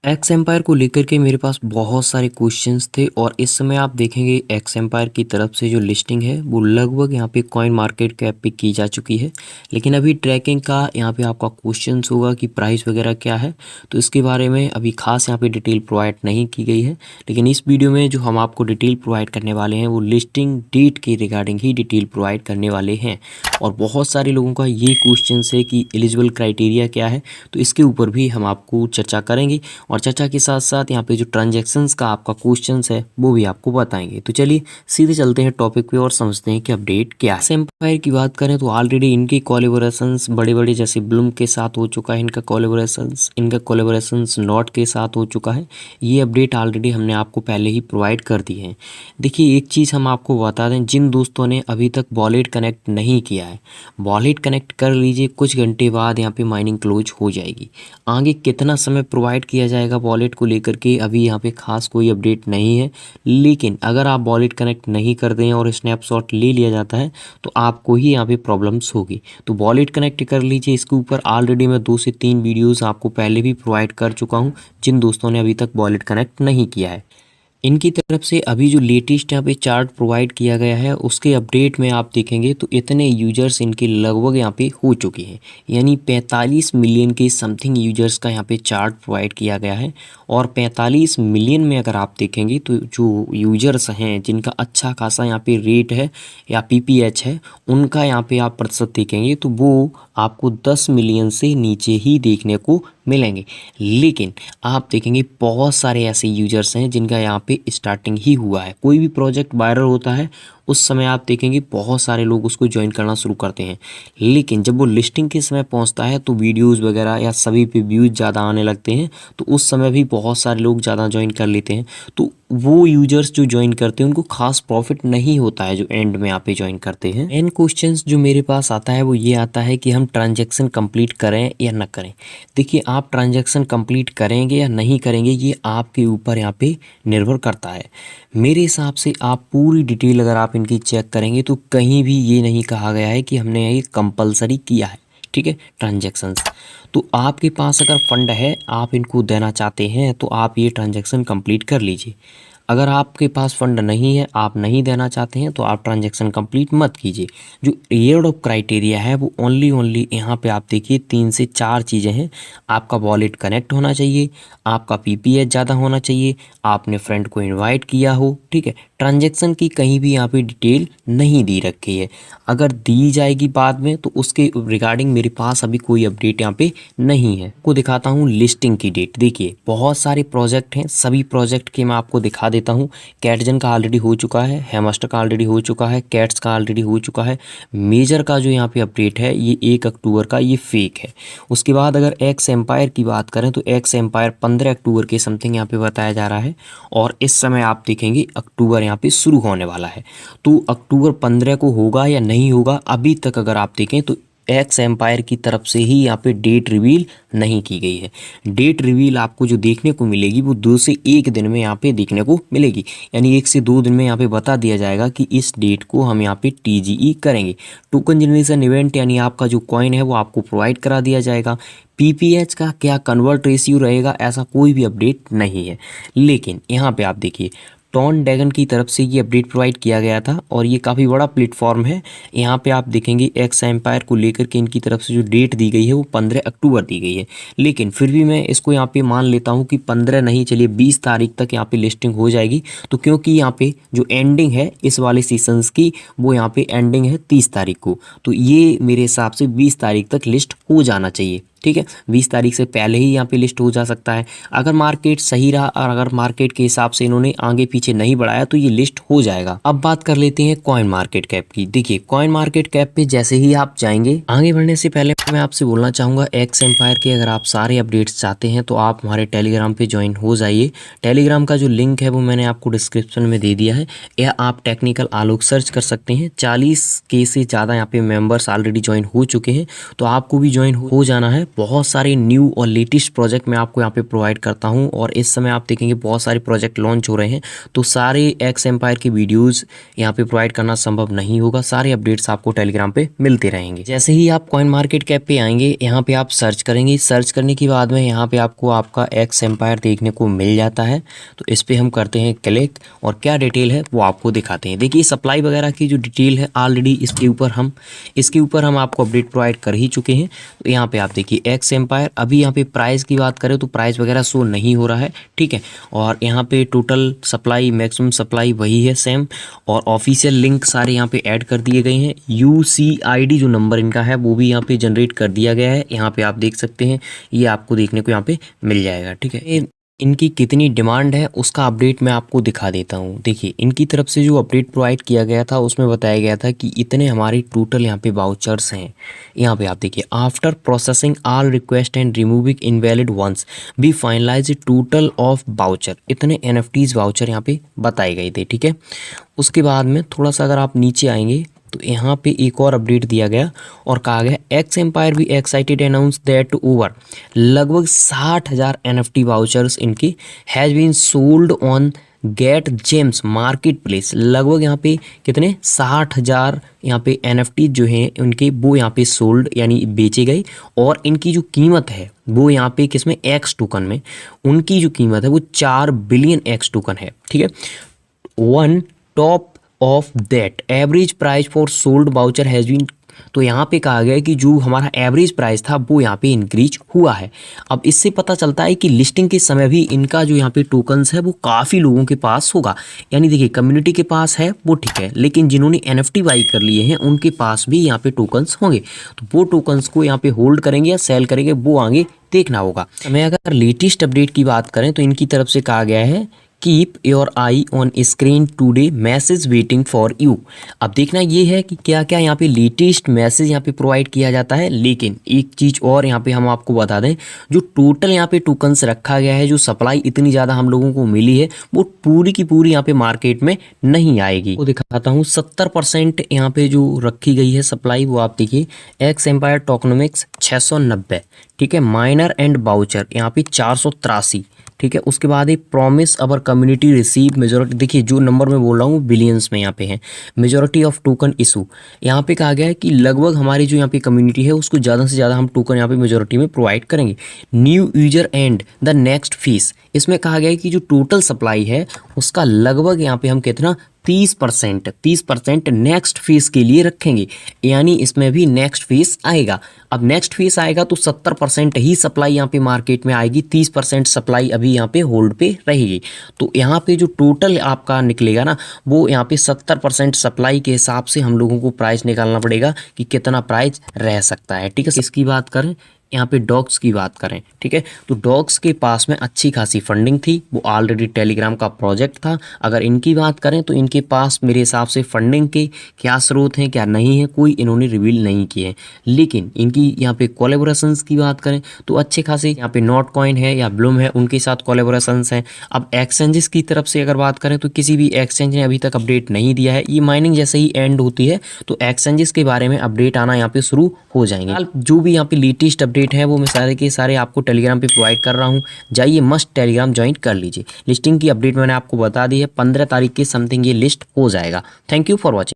X empire को लेकर के मेरे पास बहुत सारे क्वेश्चंस थे और इस समय आप देखेंगे एक्स एम्पायर की तरफ से जो लिस्टिंग है वो लगभग यहाँ पे कॉइन मार्केट कैप पे की जा चुकी है। लेकिन अभी ट्रैकिंग का यहाँ पे आपका क्वेश्चंस होगा कि प्राइस वगैरह क्या है, तो इसके बारे में अभी खास यहाँ पे डिटेल प्रोवाइड नहीं की गई है। लेकिन इस वीडियो में जो हम आपको डिटेल प्रोवाइड करने वाले हैं वो लिस्टिंग डेट के रिगार्डिंग ही डिटेल प्रोवाइड करने वाले हैं। और बहुत सारे लोगों का ये क्वेश्चन है कि एलिजिबल क्राइटेरिया क्या है, तो इसके ऊपर भी हम आपको चर्चा करेंगे और चर्चा के साथ साथ यहाँ पे जो ट्रांजैक्शंस का आपका क्वेश्चंस है वो भी आपको बताएंगे। तो चलिए सीधे चलते हैं टॉपिक पे और समझते हैं कि अपडेट क्या है। एम्पायर की बात करें तो ऑलरेडी इनकी कोलैबोरेशंस बड़े बड़े जैसे ब्लूम के साथ हो चुका है, इनका कोलैबोरेशंस नॉट के साथ हो चुका है। ये अपडेट ऑलरेडी हमने आपको पहले ही प्रोवाइड कर दी है। देखिए एक चीज़ हम आपको बता दें, जिन दोस्तों ने अभी तक वॉलेट कनेक्ट नहीं किया है, वॉलेट कनेक्ट कर लीजिए। कुछ घंटे बाद यहाँ पे माइनिंग क्लोज हो जाएगी। आगे कितना समय प्रोवाइड किया जाएगा वॉलेट को लेकर के अभी यहाँ पे खास कोई अपडेट नहीं है। लेकिन अगर आप वॉलेट कनेक्ट नहीं करते हैं और स्नैपशॉट ले लिया जाता है तो आपको ही यहाँ पे प्रॉब्लम्स होगी। तो वॉलेट कनेक्ट कर लीजिए। इसके ऊपर ऑलरेडी मैं 2 से 3 वीडियोस आपको पहले भी प्रोवाइड कर चुका हूँ, जिन दोस्तों ने अभी तक वॉलेट कनेक्ट नहीं किया है। इनकी तरफ से अभी जो लेटेस्ट यहाँ पे चार्ट प्रोवाइड किया गया है उसके अपडेट में आप देखेंगे तो इतने यूजर्स इनके लगभग यहाँ पे हो चुके हैं, यानी 45 मिलियन के समथिंग यूजर्स का यहाँ पे चार्ट प्रोवाइड किया गया है। और 45 मिलियन में अगर आप देखेंगे तो जो यूजर्स हैं जिनका अच्छा खासा यहाँ पे रेट है या पीपीएच है, उनका यहाँ पे आप प्रतिशत देखेंगे तो वो आपको 10 मिलियन से नीचे ही देखने को मिलेंगे। लेकिन आप देखेंगे बहुत सारे ऐसे यूजर्स हैं जिनका यहाँ पे स्टार्टिंग ही हुआ है। कोई भी प्रोजेक्ट वायरल होता है उस समय आप देखेंगे बहुत सारे लोग उसको ज्वाइन करना शुरू करते हैं, लेकिन जब वो लिस्टिंग के समय पहुंचता है तो वीडियोस वगैरह या सभी पे व्यूज़ ज़्यादा आने लगते हैं, तो उस समय भी बहुत सारे लोग ज़्यादा ज्वाइन कर लेते हैं। तो वो यूजर्स जो ज्वाइन करते हैं उनको खास प्रॉफिट नहीं होता है जो एंड में यहाँ पे ज्वाइन करते हैं। एंड क्वेश्चंस जो मेरे पास आता है वो ये आता है कि हम ट्रांजैक्शन कंप्लीट करें या ना करें। देखिए आप ट्रांजैक्शन कंप्लीट करेंगे या नहीं करेंगे ये आपके ऊपर यहाँ पे निर्भर करता है। मेरे हिसाब से आप पूरी डिटेल अगर आप इनकी चेक करेंगे तो कहीं भी ये नहीं कहा गया है कि हमने ये कंपलसरी किया है, ठीक है, ट्रांजैक्शंस। तो आपके पास अगर फंड है, आप इनको देना चाहते हैं तो आप ये ट्रांजैक्शन कंप्लीट कर लीजिए। अगर आपके पास फंड नहीं है, आप नहीं देना चाहते हैं, तो आप ट्रांजैक्शन कंप्लीट मत कीजिए। जो ईयर ऑफ क्राइटेरिया है वो ओनली यहाँ पे आप देखिए 3 से 4 चीज़ें हैं। आपका वॉलेट कनेक्ट होना चाहिए, आपका पीपीएच ज़्यादा होना चाहिए, आपने फ्रेंड को इनवाइट किया हो, ठीक है। ट्रांजैक्शन की कहीं भी यहाँ पे डिटेल नहीं दी रखी है। अगर दी जाएगी बाद में तो उसके रिगार्डिंग मेरे पास अभी कोई अपडेट यहाँ पे नहीं है। को दिखाता हूँ लिस्टिंग की डेट। देखिए बहुत सारे प्रोजेक्ट हैं, सभी प्रोजेक्ट के मैं आपको दिखा देता हूँ। कैटजन का ऑलरेडी हो चुका है, हेमस्टर का ऑलरेडी हो चुका है, कैट्स का ऑलरेडी हो चुका है। मेजर का जो यहाँ पे अपडेट है ये 1 अक्टूबर का, ये फेक है। उसके बाद अगर एक्स एम्पायर की बात करें तो एक्स एम्पायर 15 अक्टूबर के समथिंग यहाँ पे बताया जा रहा है। और इस समय आप देखेंगे अक्टूबर यहाँ पे शुरू होने वाला है, तो अक्टूबर 15 को होगा या नहीं होगा अभी तक अगर आप देखें तो एक्स एम्पायर की तरफ से ही यहाँ पे डेट रिवील नहीं की गई है। डेट रिवील आपको जो देखने को मिलेगी वो 2 से 1 दिन में यहाँ पे देखने को मिलेगी, यानी 1 से 2 दिन में यहाँ पे बता दिया जाएगा कि इस डेट को हम यहाँ पे टीजीई करेंगे। टोकन जनरेशन इवेंट यानी आपका जो कॉइन है वो आपको प्रोवाइड करा दिया जाएगा। पीपीएच का क्या कन्वर्ट रेशियो रहेगा ऐसा कोई भी अपडेट नहीं है। लेकिन यहाँ पे आप देखिए टॉन डैगन की तरफ से ये अपडेट प्रोवाइड किया गया था और ये काफ़ी बड़ा प्लेटफॉर्म है। यहाँ पे आप देखेंगे एक्स एम्पायर को लेकर के इनकी तरफ से जो डेट दी गई है वो 15 अक्टूबर दी गई है। लेकिन फिर भी मैं इसको यहाँ पे मान लेता हूँ कि 15 नहीं, चलिए 20 तारीख तक यहाँ पे लिस्टिंग हो जाएगी। तो क्योंकि यहाँ पे जो एंडिंग है इस वाले सीजन्स की वो यहाँ पे एंडिंग है 30 तारीख को, तो ये मेरे हिसाब से 20 तारीख तक लिस्ट हो जाना चाहिए, ठीक है। 20 तारीख से पहले ही यहाँ पे लिस्ट हो जा सकता है। अगर मार्केट सही रहा और अगर मार्केट के हिसाब से इन्होंने आगे पीछे नहीं बढ़ाया तो ये लिस्ट हो जाएगा। अब बात कर लेते हैं कॉइन मार्केट कैप की। देखिए कॉइन मार्केट कैप पे जैसे ही आप जाएंगे, आगे बढ़ने से पहले मैं आपसे बोलना चाहूँगा एक्स एम्पायर के अगर आप सारे अपडेट्स चाहते हैं तो आप हमारे टेलीग्राम पे ज्वाइन हो जाइए। टेलीग्राम का जो लिंक है वो मैंने आपको डिस्क्रिप्शन में दे दिया है, या आप टेक्निकल आलोक सर्च कर सकते हैं। 40K से ज़्यादा यहाँ पे मेंबर्स ऑलरेडी ज्वाइन हो चुके हैं, तो आपको भी ज्वाइन हो जाना है। बहुत सारे न्यू और लेटेस्ट प्रोजेक्ट मैं आपको यहाँ पे प्रोवाइड करता हूँ और इस समय आप देखेंगे बहुत सारे प्रोजेक्ट लॉन्च हो रहे हैं, तो सारे एक्स एम्पायर की वीडियोज़ यहाँ पे प्रोवाइड करना संभव नहीं होगा। सारे अपडेट्स आपको टेलीग्राम पे मिलते रहेंगे। जैसे ही आप कॉइन मार्केट कैप पे आएंगे, यहाँ पे आप सर्च करेंगे, सर्च करने के बाद में यहाँ पे आपको आपका एक्स एम्पायर देखने को मिल जाता है। तो इस पर हम करते हैं क्लिक और क्या डिटेल है वो आपको दिखाते हैं। देखिए सप्लाई वगैरह की जो डिटेल है ऑलरेडी इसके ऊपर हम आपको अपडेट प्रोवाइड कर ही चुके हैं। तो यहाँ पे आप देखिए एक्स एम्पायर, अभी यहाँ पे प्राइस की बात करें तो प्राइस वगैरह शो नहीं हो रहा है, ठीक है। और यहाँ पे टोटल सप्लाई, मैक्सिमम सप्लाई वही है सेम, और ऑफिशियल लिंक सारे यहाँ पे ऐड कर दिए गए हैं। UCID जो नंबर इनका है वो भी यहाँ पे जनरेट कर दिया गया है। यहाँ पे आप देख सकते हैं, ये आपको देखने को यहाँ पे मिल जाएगा, ठीक है। इनकी कितनी डिमांड है उसका अपडेट मैं आपको दिखा देता हूँ। देखिए इनकी तरफ से जो अपडेट प्रोवाइड किया गया था उसमें बताया गया था कि इतने हमारे टोटल यहाँ पे वाउचर्स हैं। यहाँ पे आप देखिए, after processing all request and removing invalid once be finalize total of voucher, इतने NFTs वाउचर यहाँ पे बताए गए थे, ठीक है। उसके बाद में थोड़ा सा अगर आप नीचे आएंगे तो यहाँ पे एक और अपडेट दिया गया और कहा गया एक्स एम्पायर भी एक्साइटेड अनाउंस दैट ओवर लगभग 60,000 NFT वाउचर्स इनकी has been sold on Getgems marketplace. लगभग यहाँ पे कितने 60,000 यहाँ पे NFT जो हैं उनके वो यहाँ पे सोल्ड यानी बेचे गए, और इनकी जो कीमत है वो यहाँ पे किसमें, एक्स टोकन में उनकी जो कीमत है वो 4 बिलियन एक्स टोकन है, ठीक है। On top of that average price for sold voucher has been, तो यहाँ पे कहा गया कि जो हमारा एवरेज प्राइस था वो यहाँ पे इंक्रीज हुआ है। अब इससे पता चलता है कि लिस्टिंग के समय भी इनका जो यहाँ पे टोकन्स है वो काफ़ी लोगों के पास होगा। यानी देखिए कम्युनिटी के पास है वो ठीक है, लेकिन जिन्होंने NFT बाई कर लिए हैं उनके पास भी यहाँ पे टोकन्स होंगे, तो वो टोकन्स को यहाँ पे होल्ड करेंगे या सेल करेंगे वो आगे देखना होगा। हमें अगर लेटेस्ट अपडेट की बात करें तो इनकी तरफ से कहा गया है keep your I on screen today message waiting for you. अब देखना ये है कि क्या क्या यहाँ पे लेटेस्ट मैसेज यहाँ पे प्रोवाइड किया जाता है। लेकिन एक चीज़ और यहाँ पे हम आपको बता दें, जो टोटल यहाँ पे टोकन्स रखा गया है, जो सप्लाई इतनी ज़्यादा हम लोगों को मिली है वो पूरी की पूरी यहाँ पे मार्केट में नहीं आएगी। वो दिखाता हूँ 70% यहाँ पे जो रखी गई है सप्लाई, वो आप देखिए एक्स एम्पायर टोकनोमिक्स 690, ठीक है। माइनर एंड बाउचर यहाँ पे 483, ठीक है। उसके बाद एक प्रॉमिस अवर कम्युनिटी रिसीव मेजोरिटी, देखिए जो नंबर मैं बोल रहा हूँ बिलियंस में यहाँ पे है। मेजोरिटी ऑफ टोकन इशू, यहाँ पे कहा गया है कि लगभग हमारी जो यहाँ पे कम्युनिटी है उसको ज़्यादा से ज़्यादा हम टोकन यहाँ पे मेजोरिटी में प्रोवाइड करेंगे। New user and the next fees, इसमें कहा गया है कि जो टोटल सप्लाई है उसका लगभग यहाँ पे हम कितना 30% नेक्स्ट फीस के लिए रखेंगे, यानी इसमें भी नेक्स्ट फीस आएगा। अब नेक्स्ट फीस आएगा तो 70% ही सप्लाई यहाँ पे मार्केट में आएगी, 30% सप्लाई अभी यहाँ पे होल्ड पे रहेगी। तो यहाँ पे जो टोटल आपका निकलेगा ना वो यहाँ पे 70% सप्लाई के हिसाब से हम लोगों को प्राइस निकालना पड़ेगा कि कितना प्राइस रह सकता है, ठीक है। इसकी बात करें, यहाँ पे डॉग्स की बात करें, ठीक है, तो डॉग्स के पास में अच्छी खासी फंडिंग थी, वो ऑलरेडी टेलीग्राम का प्रोजेक्ट था। अगर इनकी बात करें तो इनके पास मेरे हिसाब से फंडिंग के क्या स्रोत हैं क्या नहीं है कोई इन्होंने रिवील नहीं किए हैं। लेकिन इनकी यहाँ पे कोलेबोरेशंस की बात करें तो अच्छे खासे यहाँ पे नॉट कॉइन है या ब्लूम है उनके साथ कोलेबोरेशंस हैं। अब एक्सचेंजेस की तरफ से अगर बात करें तो किसी भी एक्सचेंज ने अभी तक अपडेट नहीं दिया है। ये माइनिंग जैसे ही एंड होती है तो एक्सचेंजेस के बारे में अपडेट आना यहाँ पे शुरू हो जाएंगे। जो भी यहाँ पे लेटेस्ट अपडेट है वो मैं सारे के सारे आपको टेलीग्राम पे प्रोवाइड कर रहा हूँ, जाइए मस्ट टेलीग्राम ज्वाइन कर लीजिए। लिस्टिंग की अपडेट मैंने आपको बता दी है, 15 तारीख के समथिंग ये लिस्ट हो जाएगा। Thank you for watching.